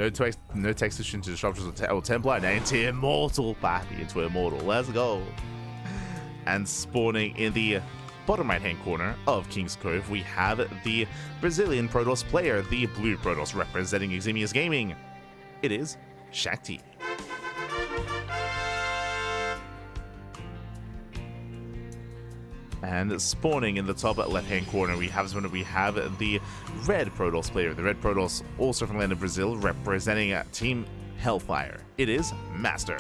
no text switching to Disruptors or Templar, and into Immortal. Back into Immortal. Let's go. And spawning in the bottom right-hand corner of King's Cove, we have the Brazilian Protoss player, the blue Protoss representing Eximius Gaming. It is Shakti. And spawning in the top left-hand corner, we have the red Protoss player. The red Protoss, also from land of Brazil, representing Team Hellfire. It is MasTeR.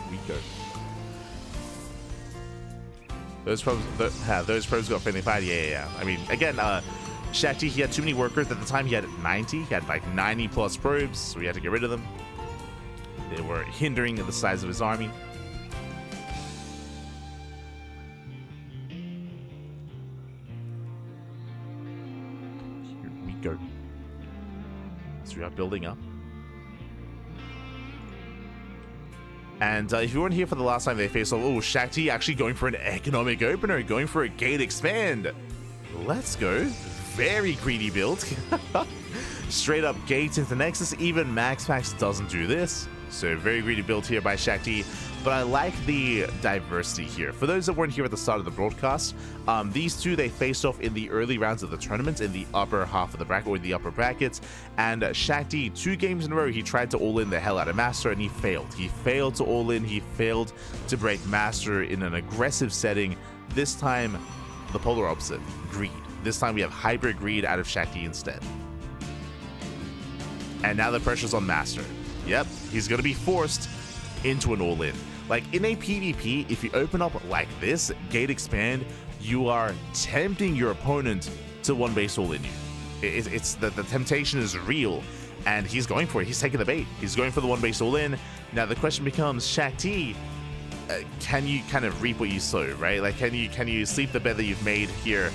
We go. Those probes got friendly fire. Yeah. I mean, again, Shakti, he had too many workers at the time. He had 90. He had like 90 plus probes, so we had to get rid of them. They were hindering the size of his army. Here we go. So we are building up. And if you weren't here for the last time they faced off, oh, Shakti actually going for an economic opener, going for a gate expand. Let's go. Very greedy build. Straight up gates into Nexus. Even Max doesn't do this. So very greedy build here by Shakti, but I like the diversity here. For those that weren't here at the start of the broadcast, these two, they faced off in the early rounds of the tournament in the upper half of the bracket, or the upper brackets, and Shakti, 2 games in a row, he tried to all-in the hell out of MasTeR, and he failed. He failed to all-in, he failed to break MasTeR in an aggressive setting. This time, the polar opposite, greed. This time we have hybrid greed out of Shakti instead. And now the pressure's on MasTeR. Yep, he's going to be forced into an all-in. Like, in a PvP, if you open up like this, gate expand, you are tempting your opponent to one base all-in you. It's the temptation is real, and he's going for it. He's taking the bait. He's going for the one base all-in. Now, the question becomes, Shakti, can you kind of reap what you sow, right? Like, can you sleep the bed that you've made here?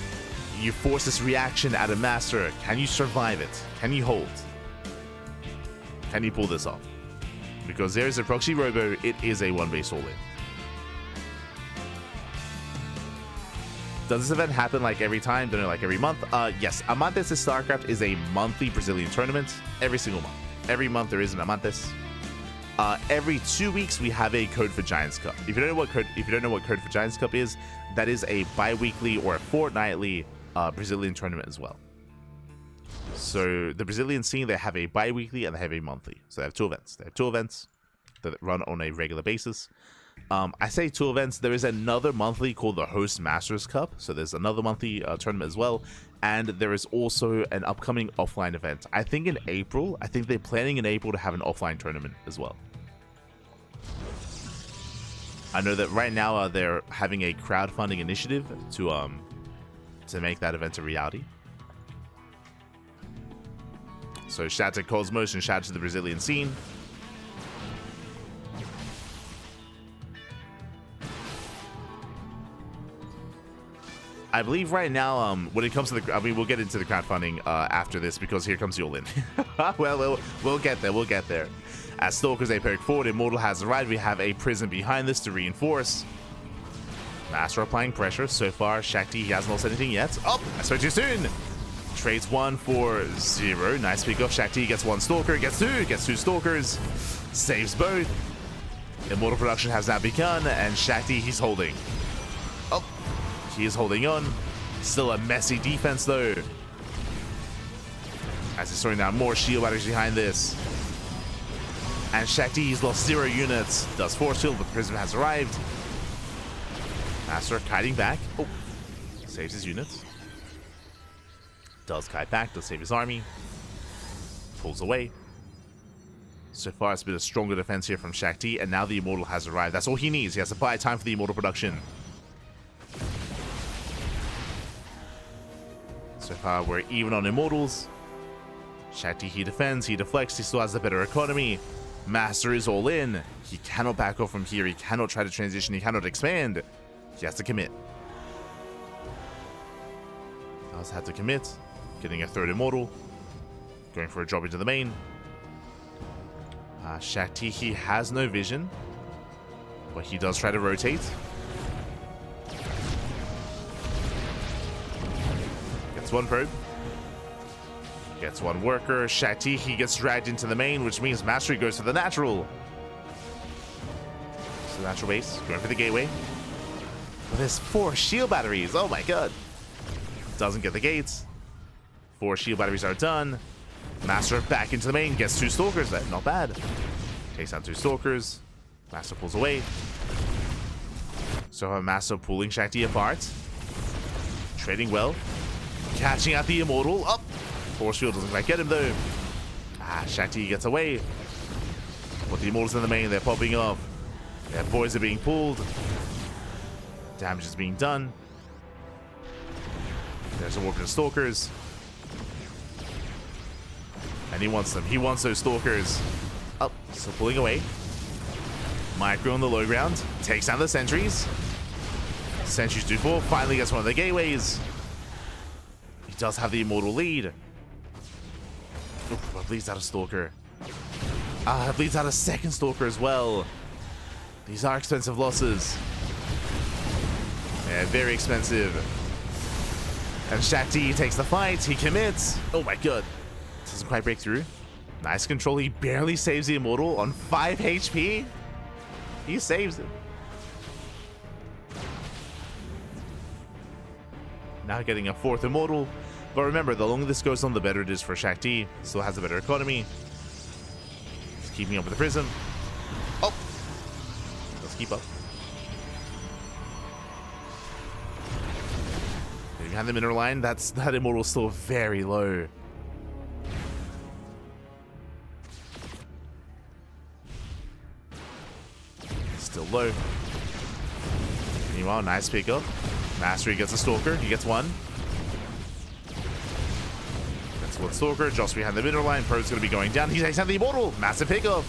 You force this reaction out of MasTeR. Can you survive it? Can you hold? Can you pull this off? Because there is a proxy robo, it is a one base all-in. Does this event happen like every time? Don't know, like every month? Yes, Amantes de StarCraft is a monthly Brazilian tournament every single month. Every month there is an Amantes. Every 2 weeks we have a Code for Giants Cup. If you don't know what Code for Giants Cup is, that is a bi-weekly or a fortnightly Brazilian tournament as well. So the Brazilian scene, they have a bi-weekly and they have a monthly. So they have 2 events. They have 2 events that run on a regular basis. I say 2 events. There is another monthly called the Host Masters Cup. So there's another monthly tournament as well. And there is also an upcoming offline event. I think in April. I think they're planning in April to have an offline tournament as well. I know that right now they're having a crowdfunding initiative to make that event a reality. So shout out to Cosmos and shout out to the Brazilian scene. I believe right now, when it comes to the, I mean, we'll get into the crowdfunding after this, because here comes the all-in. well, we'll get there. We'll get there. As Stalkers, they poke forward. Immortal has arrived. We have a prison behind this to reinforce. MasTeR applying pressure. So far, Shakti, he hasn't lost anything yet. Oh, I spoke too soon. Trades 1 for 0. Nice pick off. Shakti gets 1 Stalker, gets 2 Stalkers. Saves both. Immortal production has now begun, and Shakti, he's holding. Oh, he is holding on. Still a messy defense, though. As he's throwing down more shield batters behind this. And Shakti, he's lost 0 units. Does force field, but the Prism has arrived. MasTeR kiting back. Oh, saves his units. Does kite back, does save his army. Pulls away. So far, it's been a stronger defense here from Shakti, and now the Immortal has arrived. That's all he needs. He has to buy time for the Immortal production. So far, we're even on Immortals. Shakti, he defends, he deflects, he still has a better economy. MasTeR is all in. He cannot back off from here. He cannot try to transition. He cannot expand. He has to commit. Does have to commit. Getting a 3rd Immortal. Going for a drop into the main. Shakti, he has no vision. But he does try to rotate. Gets Gets one probe. Gets one worker. Shakti, he gets dragged into the main, which means MasTeR goes for the natural. So natural base, going for the gateway. But there's 4 shield batteries. Oh my god. Doesn't get the gates. 4 shield batteries are done. MasTeR back into the main, gets 2 stalkers. That not bad. Takes out 2 stalkers. MasTeR pulls away. So MasTeR pulling Shakti apart. Trading well. Catching out the Immortal. Up. Force field doesn't quite get him though. Shakti gets away. But the Immortals in the main, they're popping off. Their boys are being pulled. Damage is being done. There's a warp to the stalkers. And he wants them. He wants those stalkers. Up. So pulling away. Micro on the low ground. Takes down the sentries. Sentries do fall. Finally gets one of the gateways. He does have the Immortal lead. Oof, but bleeds out a stalker. Bleeds out a second stalker as well. These are expensive losses. Yeah, very expensive. And Shakti takes the fight. He commits. Oh my god. Doesn't quite break through. Nice control. He barely saves the Immortal on 5 HP. He saves him. Now getting a 4th Immortal. But remember, the longer this goes on, the better it is for Shakti. Still has a better economy. He's keeping up with the Prism. Oh! Let's keep up. Getting behind the mineral line. That Immortal is still very low. Still low. Meanwhile, nice pickup. MasTeR gets a stalker. He gets one. Gets one stalker. Just behind the middle line. Pro's going to be going down. He takes out the Immortal. Massive pickup.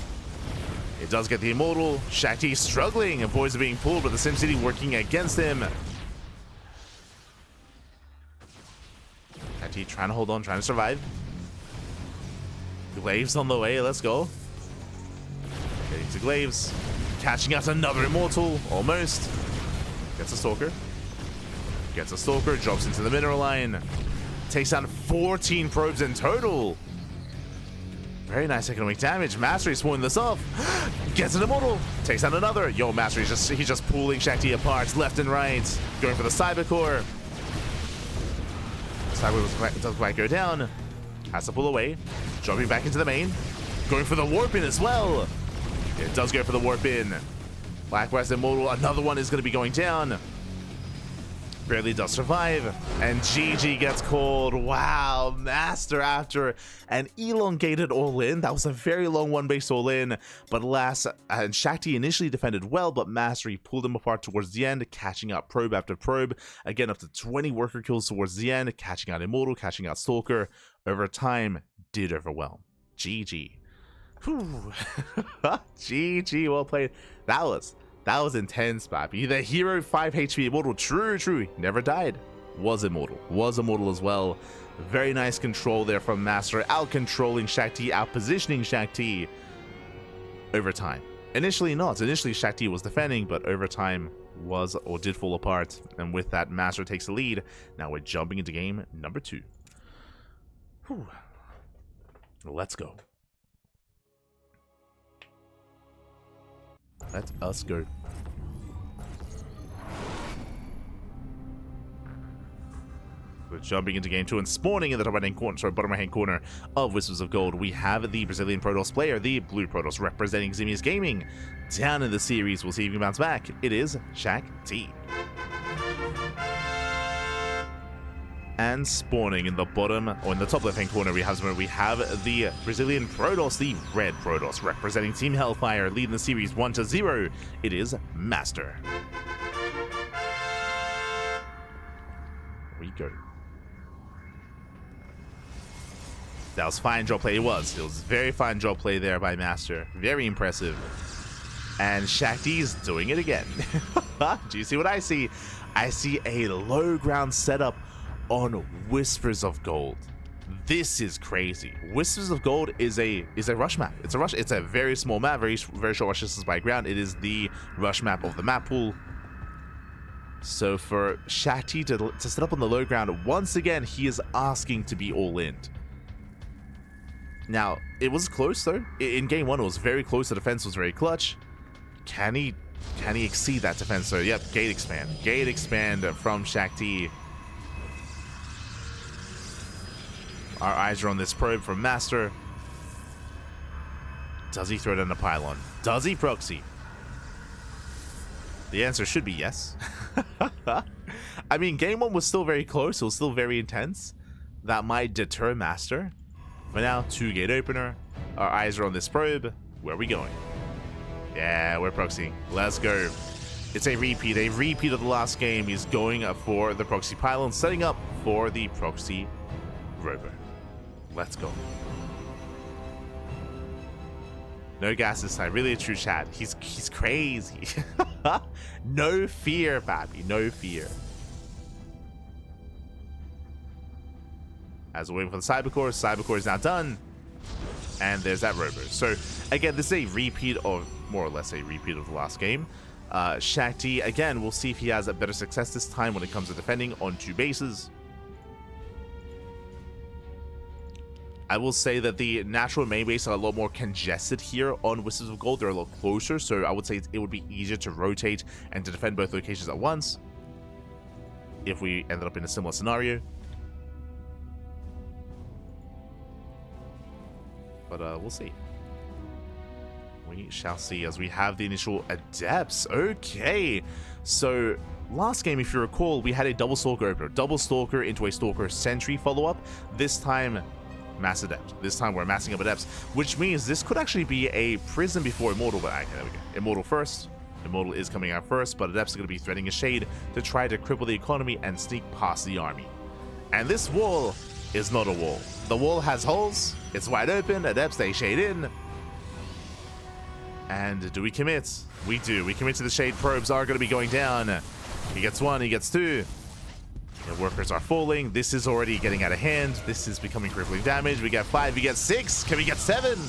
It does get the Immortal. Shakti struggling. And boys are being pulled, but the SimCity working against him. Shakti trying to hold on, trying to survive. Glaives on the way. Let's go. Getting to Glaives. Catching out another Immortal. Almost. Gets a stalker. Gets a stalker. Drops into the mineral line. Takes down 14 probes in total. Very nice economic damage. MasTeR is pulling this off. Gets an Immortal. Takes down another. Yo, MasTeR he's just pulling Shakti apart left and right. Going for the Cyber Core. Cyber doesn't quite go down. Has to pull away. Dropping back into the main. Going for the warp in as well. It does go for the warp in. Blackware's Immortal. Another one is going to be going down. Barely does survive. And GG gets called. Wow. MasTeR after an elongated all-in. That was a very long one-base all-in. But alas, and Shakti initially defended well, but MasTeR pulled him apart towards the end, catching out probe after probe. Again, up to 20 worker kills towards the end, catching out Immortal, catching out Stalker. Over time, did overwhelm. GG. GG, well played. That was intense, Pappy. The hero 5 HP Immortal, true, never died. Was immortal as well. Very nice control there from MasTeR, out controlling Shakti, out positioning Shakti. Over time, initially Shakti was defending, but over time was or did fall apart, and with that MasTeR takes the lead. Now we're jumping into game number 2. Let's go. Let us go. We're jumping into game 2 and spawning in the top right hand corner, bottom right hand corner of Whispers of Gold. We have the Brazilian Protoss player, the Blue Protoss, representing Ximius Gaming. Down in the series, we'll see if he can bounce back. It is Shakti. And spawning in the bottom, or in the top left hand corner, we have the Brazilian Protoss, the Red Protoss, representing Team Hellfire, leading the series 1-0. It is MasTeR. Here we go. That was fine draw play. It was very fine draw play there by MasTeR. Very impressive. And Shakti's doing it again. Do you see what I see? I see a low ground setup on Whispers of Gold. This is crazy. Whispers of Gold is a rush map. It's a very small map, very short rush distance by ground. It is the rush map of the map pool. So for Shakti to set up on the low ground, once again, he is asking to be all in. Now, it was close though. In game 1, it was very close. The defense was very clutch. Can he exceed that defense? So, yep, gate expand. Gate expand from Shakti. Our eyes are on this probe from MasTeR. Does he throw it in the pylon? Does he proxy? The answer should be yes. I mean, game 1 was still very close. It was still very intense. That might deter MasTeR. But now, 2 gate opener. Our eyes are on this probe. Where are we going? Yeah, we're proxying. Let's go. It's a repeat of the last game. He's going for the proxy pylon, setting up for the proxy rover. Let's go. No gas this time. Really a true chat. He's crazy. No fear, Babby. No fear. As we're waiting for the Cybercore is now done. And there's that rover. So, again, this is a repeat of, more or less a repeat of the last game. Shakti, again, we'll see if he has a better success this time when it comes to defending on 2 bases. I will say that the natural main base are a lot more congested here on Whispers of Gold. They're a lot closer, so I would say it would be easier to rotate and to defend both locations at once if we ended up in a similar scenario. But we'll see. We shall see as we have the initial adepts. Okay, so last game, if you recall, we had a double stalker opener. Double stalker into a stalker sentry follow-up. This time, mass adept. This time we're massing up adepts, which means this could actually be a prism before immortal. But okay, there we go. Immortal first. Immortal is coming out first, but adepts are going to be threading a shade to try to cripple the economy and sneak past the army. And this wall is not a wall. The wall has holes. It's wide open. Adepts, they shade in. And do we commit? We do. We commit to the shade. Probes are going to be going down. He gets 1. He gets 2. The workers are falling. This is already getting out of hand. This is becoming crippling damage. We get 5. We get 6. Can we get 7?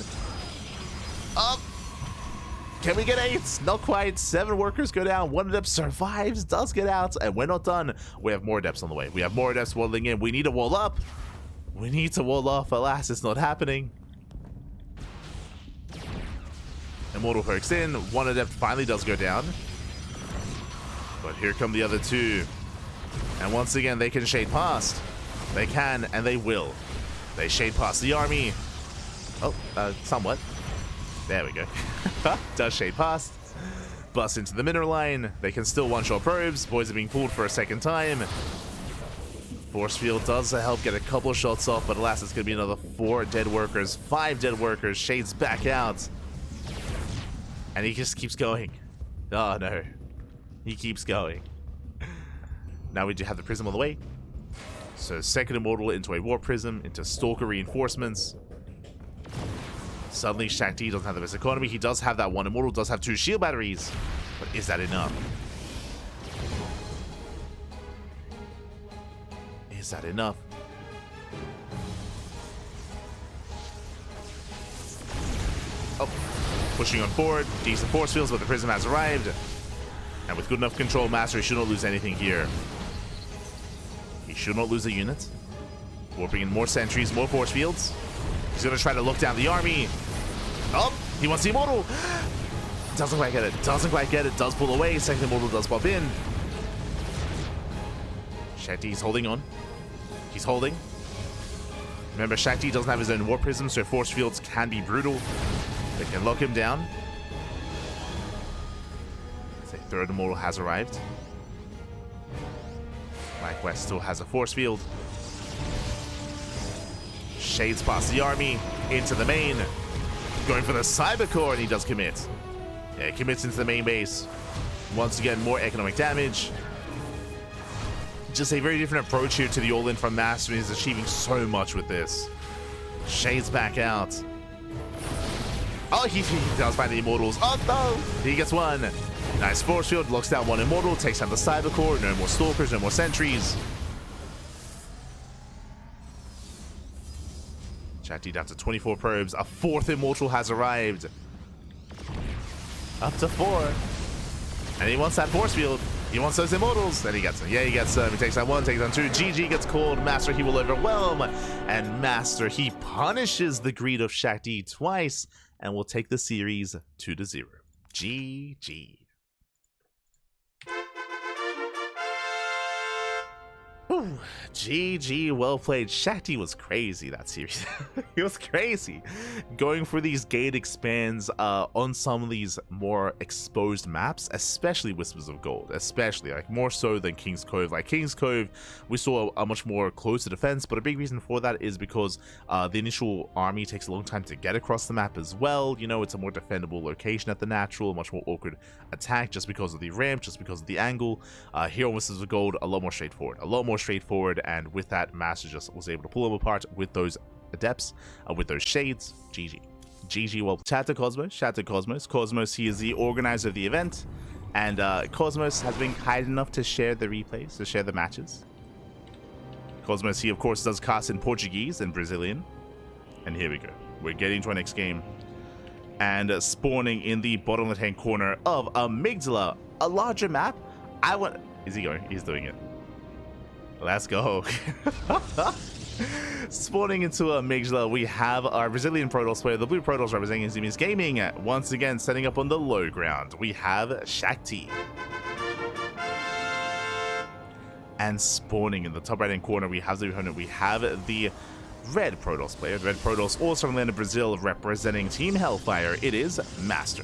Up. Can we get 8? Not quite. 7 workers go down. 1 adept survives, does get out, and we're not done. We have more adepts on the way. We have more adepts waddling in. We need to wall up. We need to wall off. Alas, it's not happening. Immortal perks in. 1 adept finally does go down. But here come the other 2. And once again, they can shade past. They can, and they will. They shade past the army. Oh, somewhat. There we go. Does shade past. Bust into the mineral line. They can still one-shot probes. Boys are being pulled for a second time. Force field does help get a couple of shots off, but alas, it's going to be another 4 dead workers. 5 dead workers. Shades back out. And he just keeps going. Oh, no. He keeps going. Now we do have the prism on the way. So second immortal into a war prism, into stalker reinforcements. Suddenly Shakti doesn't have the best economy. He does have that 1 immortal, does have 2 shield batteries. But is that enough? Is that enough? Oh, pushing on forward. Decent force fields, but the prism has arrived. And with good enough control, MasTeR should not lose anything here. He should not lose a unit. Warping in more sentries, more force fields. He's going to try to look down the army. Oh, he wants the immortal. Doesn't quite get it. Doesn't quite get it. Does pull away. Second immortal does pop in. Shakti's holding on. He's holding. Remember, Shakti doesn't have his own war prism, so force fields can be brutal. They can lock him down. The third immortal has arrived. Likewise, still has a force field. Shades past the army, into the main. Going for the Cybercore, and he does commit. Yeah, he commits into the main base. Once again, more economic damage. Just a very different approach here to the all-in from MasTeR. He's achieving so much with this. Shades back out. Oh, he does find the immortals. Oh, no! He gets 1. Nice force field, locks down 1 immortal, takes down the Cybercore. No more stalkers, no more sentries. Shakti down to 24 probes. A 4th immortal has arrived. Up to 4. And he wants that force field. He wants those immortals, and he gets them. Yeah, he gets them. He takes down one, takes down two. GG gets called. MasTeR, he will overwhelm. And MasTeR, he punishes the greed of Shakti twice and will take the series 2-0. GG. Ooh, GG, well played. Shakti was crazy that series. It was crazy. Going for these gate expands on some of these more exposed maps, especially Whispers of Gold, especially like more so than King's Cove. Like King's Cove, we saw a much more closer defense, but a big reason for that is because the initial army takes a long time to get across the map as well. You know, it's a more defendable location at the natural, much more awkward attack just because of the ramp, just because of the angle. Here on Whispers of Gold, a lot more straightforward, and with that, MasTeR just was able to pull them apart with those adepts, with those shades. GG. Well, shout to Cosmos. Cosmos, he is the organizer of the event, and Cosmos has been kind enough to share the replays, to share the matches. Cosmos, he of course does cast in Portuguese and Brazilian, and here we go. We're getting to our next game, and spawning in the bottom left-hand corner of Amygdala, a larger map. Is he going? He's doing it. Let's go. Spawning into Amygdala, we have our Brazilian Protoss player, the blue Protoss representing Zimi's Gaming. Once again, setting up on the low ground, we have Shakti. And spawning in the top right-hand corner, we have the opponent. We have the red Protoss player. Red Protoss, also from the land of Brazil, representing Team Hellfire. It is MasTeR.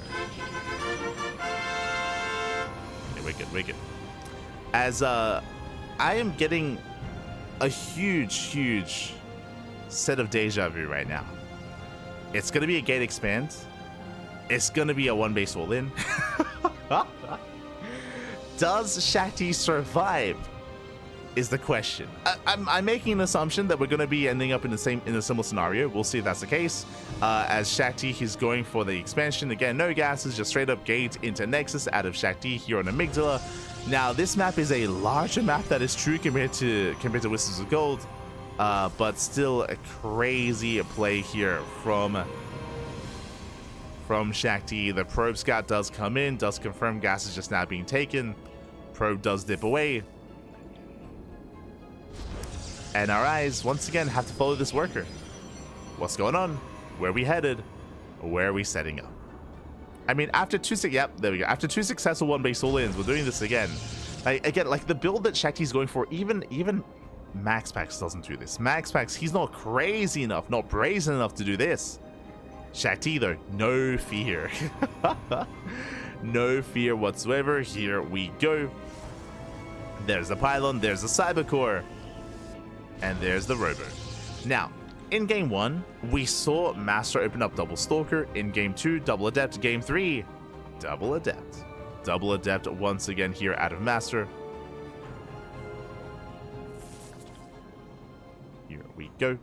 Okay, wicked. As I am getting a huge set of deja vu right now. It's going to be a gate expand. It's going to be a one base all in. Does Shakti survive is the question. I'm making an assumption that we're going to be ending up in a similar scenario. We'll see if that's the case. As Shakti, he's going for the expansion. Again, no gases, just straight up gate into Nexus out of Shakti here on Amygdala. Now, this map is a larger map, that is true, compared to Whispers of Gold, but still a crazy play here from Shakti. The probe scout does come in, does confirm gas is just now being taken. Probe does dip away. And our eyes, once again, have to follow this worker. What's going on? Where are we headed? Where are we setting up? I mean, after two successful one base all-ins, we're doing this again. Again, like the build that Shakti's going for, even MaxPax doesn't do this. MaxPax, he's not crazy enough, not brazen enough to do this. Shakti, though, no fear. No fear whatsoever. Here we go. There's the pylon, there's the cybercore, and there's the robo. Now, in game 1, we saw MasTeR open up double Stalker. In game 2, double Adept. Game 3, double Adept. Double Adept once again here out of MasTeR. Here we go.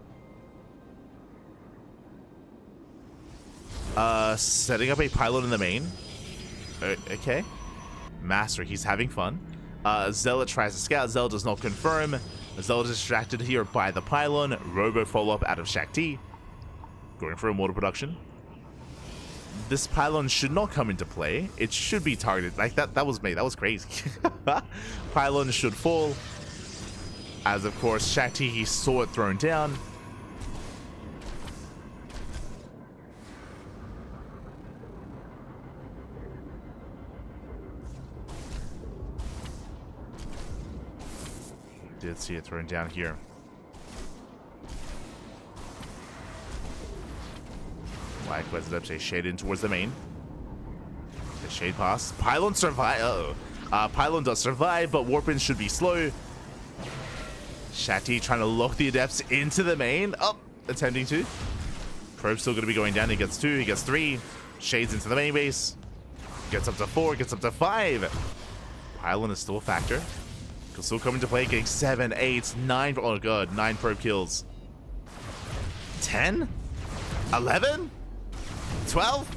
Setting up a pylon in the main. Okay. MasTeR, he's having fun. Zealot tries to scout. Zealot does not confirm. Zealot is distracted here by the pylon. Robo follow-up out of Shakti. Going for immortal production. This pylon should not come into play. It should be targeted. Like, that was made. That was crazy. Pylon should fall. As, of course, Shakti, he saw it thrown down. Did see it thrown down here. Likewise, the say shade in towards the main. The shade pass. Pylon survive. Pylon does survive, but Warpin should be slow. Shakti trying to lock the adepts into the main. Attempting to. Probe's still going to be going down. He gets 2, he gets 3. Shades into the main base. Gets up to 4, gets up to 5. Pylon is still a factor. Can still come into play, getting 7, 8, 9. Oh god, 9 probe kills. 10? 11? 12?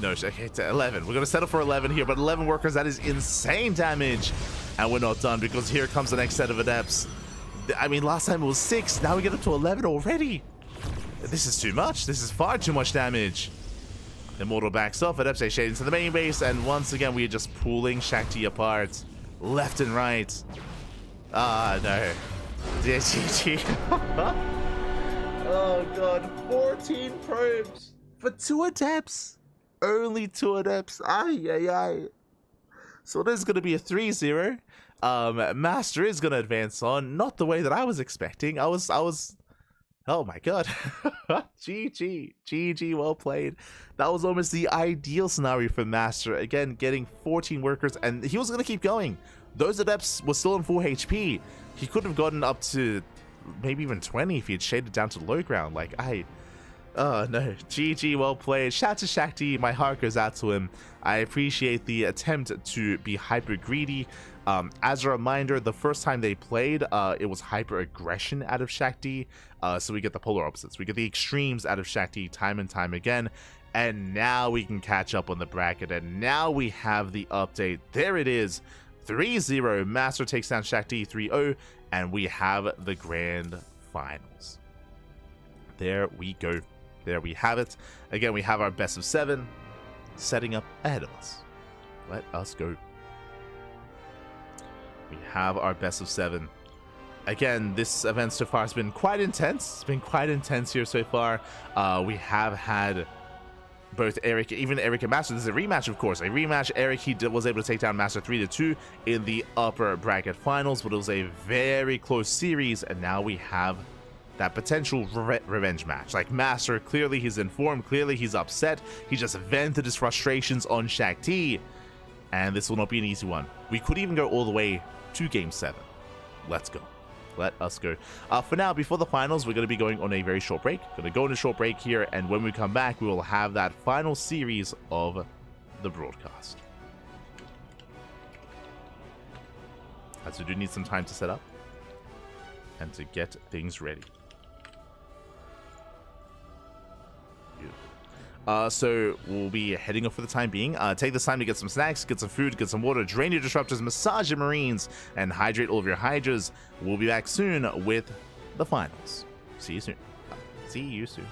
No, okay, 11. We're going to settle for 11 here, but 11 workers, that is insane damage. And we're not done, because here comes the next set of adepts. I mean, last time it was 6, now we get up to 11 already. This is too much. This is far too much damage. Immortal backs off, adepts a shade into the main base, and once again, we are just pulling Shakti apart. left and right. Ah, no. GG. Oh god, 14 probes for 2 adepts. Only 2 adepts. Ay, ay, ay. So there's going to be a 3-0. MasTeR is going to advance on. Not the way that I was expecting. I was. Oh my god. GG, well played. That was almost the ideal scenario for MasTeR. Again, getting 14 workers, and he was going to keep going. Those adepts were still in full HP. He could have gotten up to maybe even 20 if he had shaded down to the low ground. Like, oh no. GG, well played. Shout out to Shakti. My heart goes out to him. I appreciate the attempt to be hyper greedy. As a reminder, the first time they played, it was hyper aggression out of Shakti. So we get the polar opposites. We get the extremes out of Shakti time and time again. And now we can catch up on the bracket. And now we have the update. There it is. 3-0. MasTeR takes down Shakti 3-0. And we have the grand finals. There we go. There we have it. Again, we have our best of 7 setting up ahead of us. Let us go. We have our best of 7. Again, this event so far has been quite intense. It's been quite intense here so far. We have had both Eric, even Eric and MasTeR. This is a rematch, of course. A rematch. Eric, he was able to take down MasTeR 3-2 in the upper bracket finals, but it was a very close series, and now we have that potential revenge match. Like, MasTeR, clearly he's informed, clearly he's upset. He just vented his frustrations on Shakti, and this will not be an easy one. We could even go all the way to Game 7. Let's go. Let us go. For now, before the finals, we're going to be going on a very short break. Going to go on a short break here, and when we come back, we will have that final series of the broadcast. As we do need some time to set up and to get things ready. So we'll be heading off for the time being. Take this time to get some snacks, get some food, get some water, drain your disruptors, massage your marines, and hydrate all of your hydras. We'll be back soon with the finals. See you soon. See you soon.